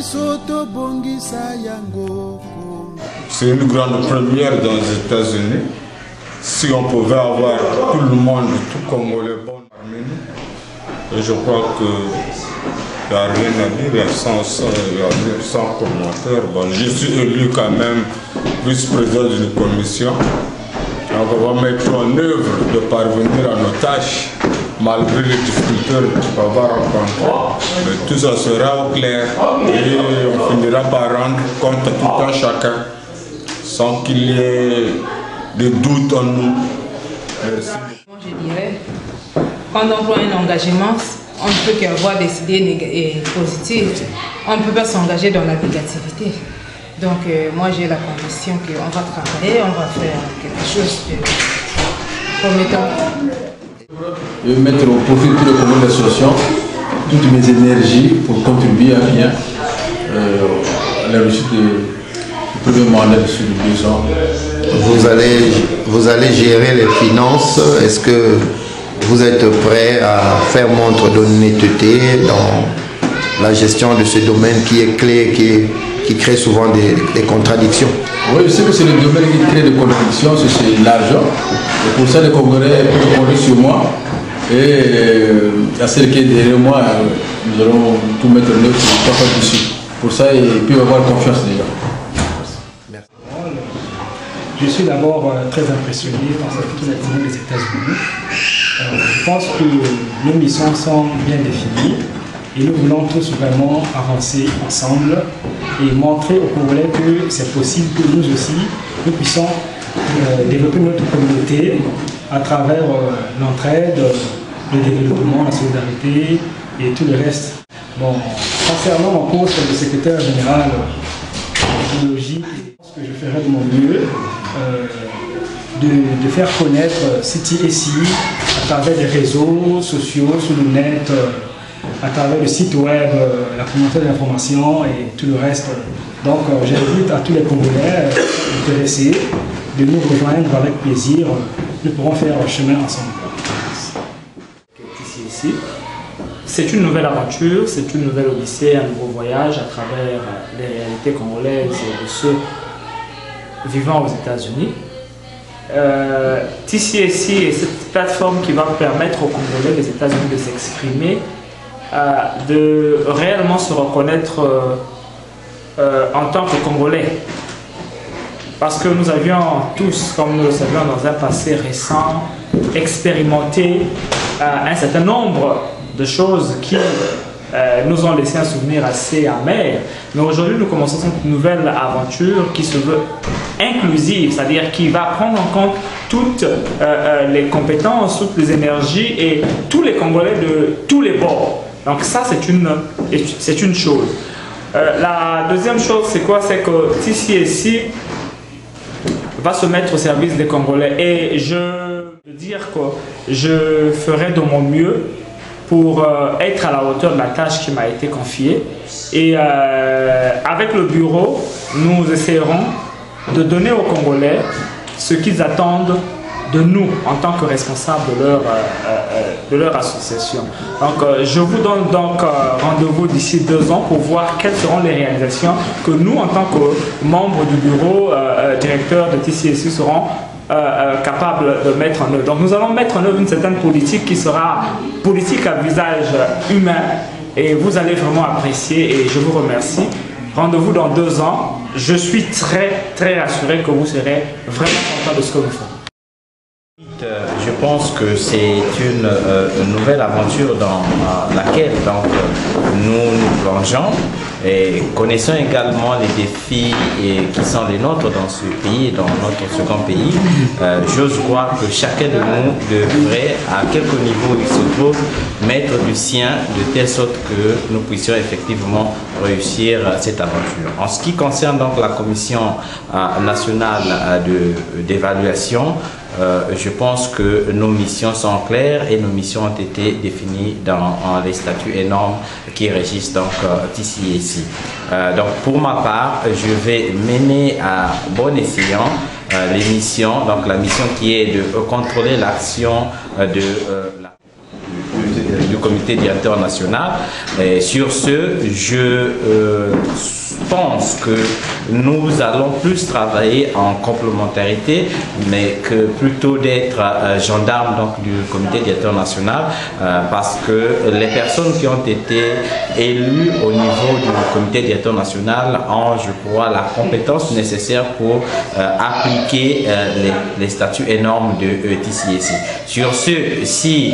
C'est une grande première dans les États-Unis. Si on pouvait avoir tout le monde, tout Congolais bon en Arménie, et je crois qu'il n'y a rien à dire sans commentaire. Bon, je suis élu quand même vice-président d'une commission. Donc on va mettre en œuvre de parvenir à nos tâches, malgré les difficultés qu'on va rencontrer. Mais tout ça sera au clair et on finira par rendre compte à tout un chacun, sans qu'il y ait de doute en nous. Merci. Je dirais, quand on prend un engagement, on ne peut qu'avoir des idées positives. On ne peut pas s'engager dans la négativité. Donc moi j'ai la conviction qu'on va travailler, on va faire quelque chose de promettant. Je vais mettre au profit de tous les communes d'association toutes mes énergies pour contribuer à bien à la réussite du premier mandat de celui-ci. Vous allez gérer les finances. Est-ce que vous êtes prêt à faire montre d'honnêteté dans la gestion de ce domaine qui est clé, qui crée souvent des contradictions? Oui, je sais que c'est le domaine qui crée des contradictions, c'est l'argent. Et pour ça, les Congolais peuvent compter sur moi. Et à celle qui est derrière moi, nous allons tout mettre en œuvre pour ne pas faire dessus. Pour ça, ils peuvent avoir confiance déjà. Merci. Je suis d'abord très impressionné par toute l'activité des États-Unis. Je pense que nos missions sont bien définies et nous voulons tous vraiment avancer ensemble et montrer aux Congolais que c'est possible que nous aussi, nous puissions développer notre communauté à travers l'entraide, le développement, la solidarité et tout le reste. Bon, concernant mon poste de secrétaire général technologie, je pense que je ferai de mon mieux de faire connaître CTSI à travers les réseaux sociaux, sur le net, à travers le site web, la communauté d'information et tout le reste. Donc j'invite à tous les Congolais intéressés de nous rejoindre avec plaisir. Nous pourrons faire un chemin ensemble. Ici, c'est une nouvelle aventure, c'est une nouvelle odyssée, un nouveau voyage à travers les réalités congolaises et de ceux vivant aux États-Unis. TCSI est cette plateforme qui va permettre aux Congolais des États-Unis de s'exprimer, de réellement se reconnaître en tant que Congolais. Parce que nous avions tous, comme nous le savions dans un passé récent, expérimenté un certain nombre de choses qui nous ont laissé un souvenir assez amer. Mais aujourd'hui, nous commençons cette nouvelle aventure qui se veut inclusive, c'est-à-dire qui va prendre en compte toutes les compétences, toutes les énergies et tous les Congolais de tous les bords. Donc ça, c'est une chose. La deuxième chose, c'est quoi? C'est que TCSI va se mettre au service des Congolais et je veux dire que je ferai de mon mieux pour être à la hauteur de la tâche qui m'a été confiée. Et avec le bureau, nous essaierons de donner aux Congolais ce qu'ils attendent de nous en tant que responsables de leur association. Donc je vous donne donc rendez-vous d'ici 2 ans pour voir quelles seront les réalisations que nous en tant que membres du bureau directeur de TCSI serons capables de mettre en œuvre. Donc nous allons mettre en œuvre une certaine politique qui sera politique à visage humain et vous allez vraiment apprécier et je vous remercie. Rendez-vous dans 2 ans. Je suis très rassuré que vous serez vraiment content de ce que nous faisons. Je pense que c'est une nouvelle aventure dans laquelle donc, nous plongeons et connaissons également les défis qui sont les nôtres dans ce pays, dans notre second pays. J'ose croire que chacun de nous devrait, à quelque niveau il se trouve, mettre du sien de telle sorte que nous puissions effectivement réussir cette aventure. En ce qui concerne donc la commission nationale d'évaluation, je pense que nos missions sont claires et nos missions ont été définies dans les statuts et normes qui régissent donc TCSI. Donc pour ma part, je vais mener à bon escient les missions, donc la mission qui est de contrôler l'action de la du comité directeur national. Et sur ce, je pense que nous allons plus travailler en complémentarité, mais que plutôt d'être gendarme donc, du comité directeur national, parce que les personnes qui ont été élues au niveau du comité directeur national ont, je crois, la compétence nécessaire pour appliquer les statuts et normes de TCSI. Sur ce, si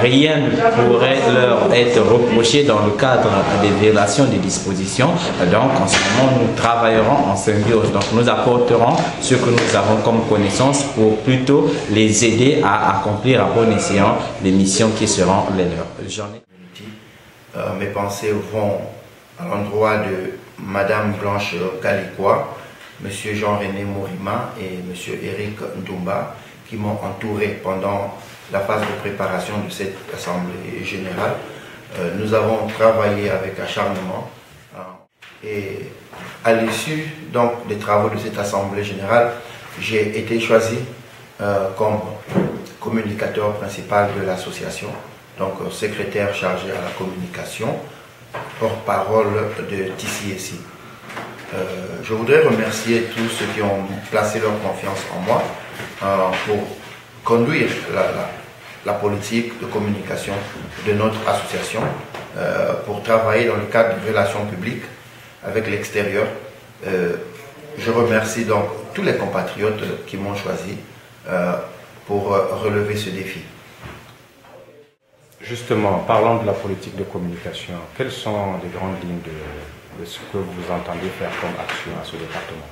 rien ne pourrait leur être reproché dans le cadre des violations des dispositions, donc en ce moment nous travaillerons en symbiose. Donc nous apporterons ce que nous avons comme connaissance pour plutôt les aider à accomplir à bon escient les missions qui seront les leurs. Mes pensées vont à l'endroit de Madame Blanche Galikoua, Monsieur Jean-René Mourima et Monsieur Eric Ndoumba qui m'ont entouré pendant la phase de préparation de cette assemblée générale. Nous avons travaillé avec acharnement et à l'issue donc des travaux de cette assemblée générale, j'ai été choisi comme communicateur principal de l'association, donc secrétaire chargé à la communication, porte-parole de TCSI. Je voudrais remercier tous ceux qui ont placé leur confiance en moi pour conduire la politique de communication de notre association, pour travailler dans le cadre de relations publiques avec l'extérieur. Je remercie donc tous les compatriotes qui m'ont choisi pour relever ce défi. Justement, parlons de la politique de communication. Quelles sont les grandes lignes de ce que vous entendez faire comme action à ce département?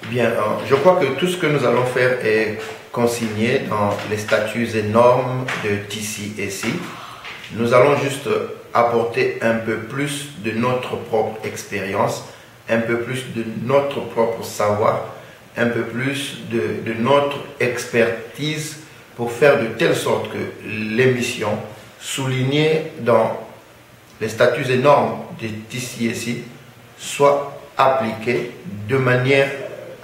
Bien, je crois que tout ce que nous allons faire est consigné dans les statuts et normes de TCSI. Nous allons juste apporter un peu plus de notre propre expérience, un peu plus de notre propre savoir, un peu plus de notre expertise pour faire de telle sorte que les missions soulignées dans les statuts et normes de TCSI soient appliquées de manière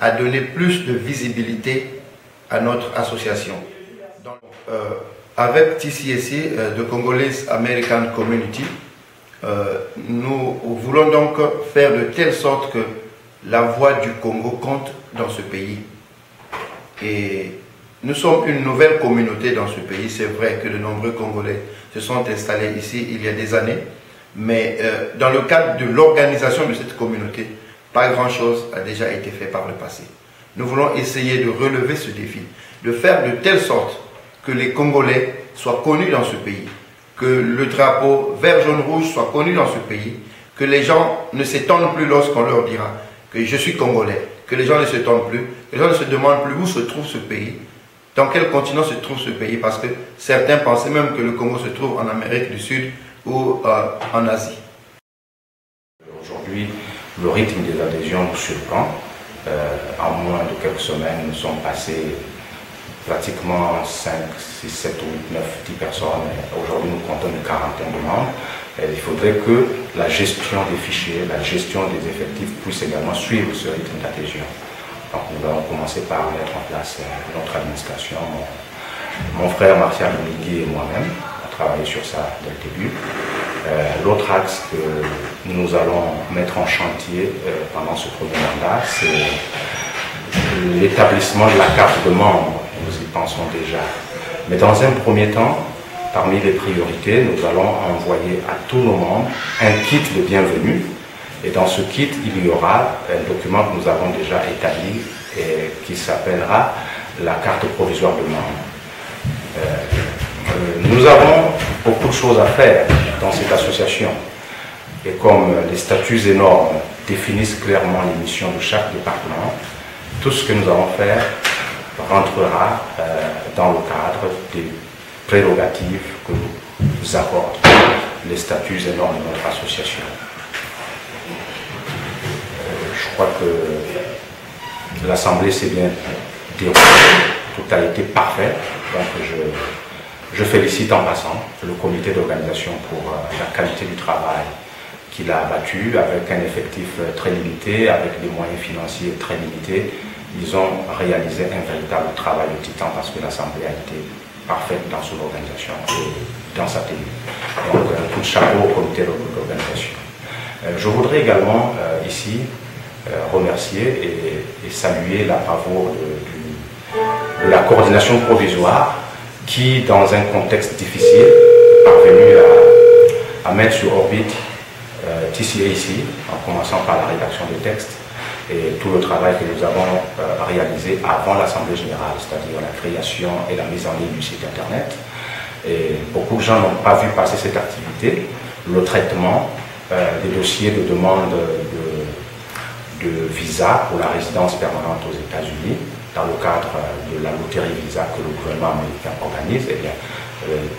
à donner plus de visibilité à notre association. Donc, avec TCSI, The Congolese American Community, nous voulons donc faire de telle sorte que la voix du Congo compte dans ce pays. Et nous sommes une nouvelle communauté dans ce pays. C'est vrai que de nombreux Congolais se sont installés ici il y a des années, mais dans le cadre de l'organisation de cette communauté, pas grand-chose a déjà été fait par le passé. Nous voulons essayer de relever ce défi, de faire de telle sorte que les Congolais soient connus dans ce pays, que le drapeau vert, jaune, rouge soit connu dans ce pays, que les gens ne s'étonnent plus lorsqu'on leur dira que je suis Congolais, que les gens ne s'étonnent plus, que les gens ne se demandent plus où se trouve ce pays, dans quel continent se trouve ce pays, parce que certains pensaient même que le Congo se trouve en Amérique du Sud ou en Asie. Aujourd'hui, le rythme des adhésions nous surprend. En moins de quelques semaines, nous sommes passés pratiquement 5, 6, 7, 8, 9, 10 personnes. Aujourd'hui, nous comptons une quarantaine de membres. Et il faudrait que la gestion des fichiers, la gestion des effectifs puisse également suivre ce rythme d'adhésion. Donc nous allons commencer par mettre en place notre administration. Mon frère Martial Mingui et moi-même avons travaillé sur ça dès le début. L'autre axe que nous allons mettre en chantier pendant ce premier mandat, c'est l'établissement de la carte de membre. Nous y pensons déjà. Mais dans un premier temps, parmi les priorités, nous allons envoyer à tous nos membres un kit de bienvenue. Et dans ce kit, il y aura un document que nous avons déjà établi et qui s'appellera la carte provisoire de membre. Nous avons beaucoup de choses à faire dans cette association. Et comme les statuts et normes définissent clairement les missions de chaque département, tout ce que nous allons faire rentrera dans le cadre des prérogatives que nous accordent les statuts et normes de notre association. Je crois que l'Assemblée s'est bien déroulée, tout a été parfait, donc je félicite en passant le comité d'organisation pour la qualité du travail qu'il a abattu avec un effectif très limité, avec des moyens financiers très limités. Ils ont réalisé un véritable travail de titan parce que l'Assemblée a été parfaite dans son organisation et dans sa tenue. Donc un coup de chapeau au comité d'organisation. Je voudrais également ici remercier et saluer la bravoure de la coordination provisoire qui, dans un contexte difficile, est parvenue à mettre sur orbite TCAC, en commençant par la rédaction des textes et tout le travail que nous avons réalisé avant l'Assemblée générale, c'est-à-dire la création et la mise en ligne du site internet. Et beaucoup de gens n'ont pas vu passer cette activité, le traitement des dossiers de demande de visa pour la résidence permanente aux États-Unis dans le cadre de la loterie visa que le gouvernement américain organise. Eh bien,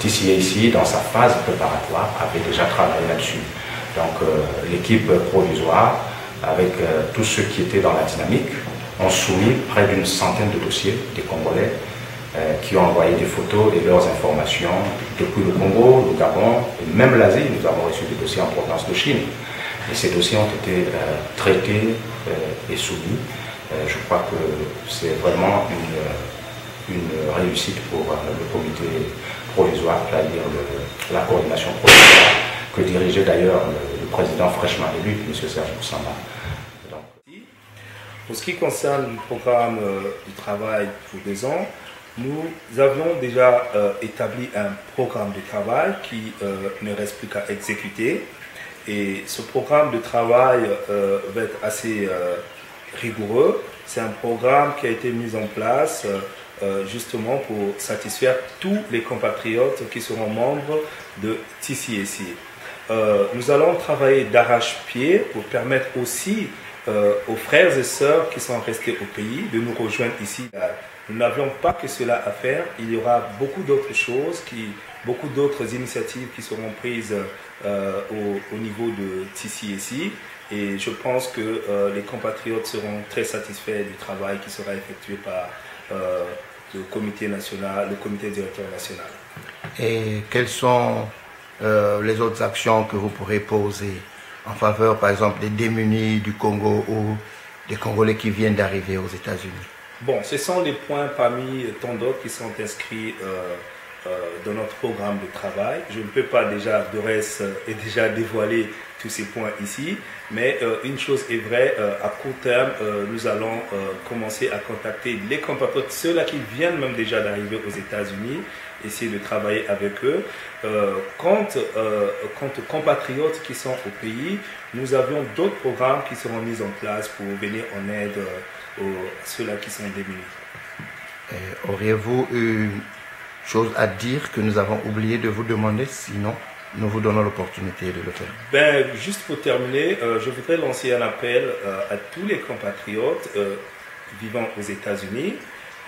TCAC, dans sa phase préparatoire, avait déjà travaillé là-dessus. Donc l'équipe provisoire, avec tous ceux qui étaient dans la dynamique, ont soumis près d'une centaine de dossiers des Congolais qui ont envoyé des photos et leurs informations depuis le Congo, le Gabon et même l'Asie. Nous avons reçu des dossiers en provenance de Chine. Et ces dossiers ont été traités et soumis. Je crois que c'est vraiment une réussite pour le comité provisoire, c'est-à-dire la coordination provisoire, que dirigeait d'ailleurs le président fraîchement élu, M. Serge Moussamba. Pour ce qui concerne le programme du travail pour 2 ans, nous avions déjà établi un programme de travail qui ne reste plus qu'à exécuter. Et ce programme de travail va être assez rigoureux. C'est un programme qui a été mis en place justement pour satisfaire tous les compatriotes qui seront membres de TCAC. Nous allons travailler d'arrache-pied pour permettre aussi aux frères et sœurs qui sont restés au pays de nous rejoindre ici. Nous n'avions pas que cela à faire. Il y aura beaucoup d'autres choses, beaucoup d'autres initiatives qui seront prises au niveau de TCAC. Et je pense que les compatriotes seront très satisfaits du travail qui sera effectué par le comité national, le comité directeur national. Et quelles sont les autres actions que vous pourrez poser en faveur, par exemple, des démunis du Congo ou des Congolais qui viennent d'arriver aux États-Unis? Bon, ce sont les points parmi tant d'autres qui sont inscrits dans notre programme de travail. Je ne peux pas déjà dévoiler tous ces points ici, mais une chose est vraie, à court terme, nous allons commencer à contacter les compatriotes, ceux-là qui viennent même déjà d'arriver aux États-Unis, essayer de travailler avec eux. Quant aux compatriotes qui sont au pays, nous avions d'autres programmes qui seront mis en place pour venir en aide à ceux-là qui sont démunis. Auriez-vous une chose à dire que nous avons oublié de vous demander? Sinon, nous vous donnons l'opportunité de le faire. Juste pour terminer, je voudrais lancer un appel à tous les compatriotes vivant aux États-Unis,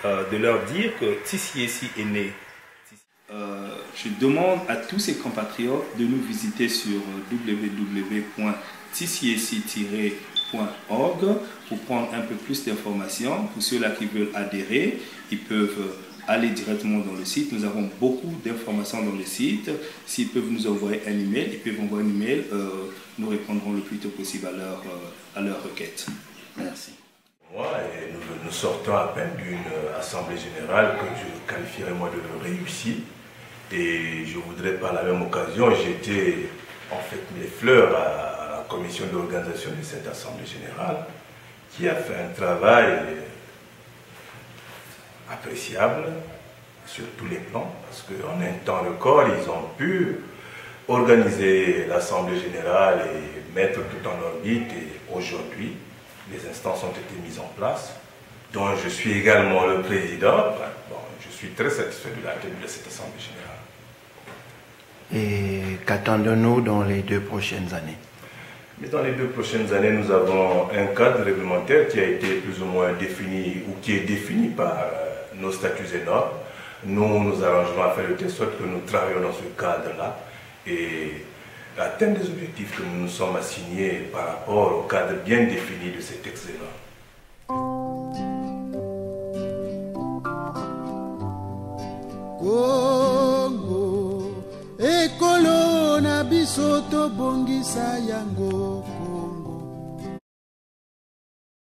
de leur dire que TCAC est né. Je demande à tous ces compatriotes de nous visiter sur www.tcac-org pour prendre un peu plus d'informations. Pour ceux-là qui veulent adhérer, ils peuvent aller directement dans le site. Nous avons beaucoup d'informations dans le site. S'ils peuvent nous envoyer un email, ils peuvent envoyer un email. Nous répondrons le plus tôt possible à leur requête. Merci. Nous sortons à peine d'une assemblée générale que je qualifierais moi de réussie. Et je voudrais par la même occasion jeter en fait mes fleurs à la commission d'organisation de cette assemblée générale qui a fait un travail appréciable sur tous les plans, parce qu'en un temps record, ils ont pu organiser l'assemblée générale et mettre tout en orbite. Et aujourd'hui, les instances ont été mises en place, dont je suis également le président. Bon, je suis très satisfait de la tenue de cette assemblée générale. Et qu'attendons-nous dans les 2 prochaines années? Mais dans les 2 prochaines années, nous avons un cadre réglementaire qui a été plus ou moins défini, ou qui est défini par nos statuts et normes. Nous nous arrangerons à faire de telle sorte que nous travaillons dans ce cadre-là et atteindre des objectifs que nous nous sommes assignés par rapport au cadre bien défini de ces textes-là. Kongo, ekolo na biso tobongisa yango.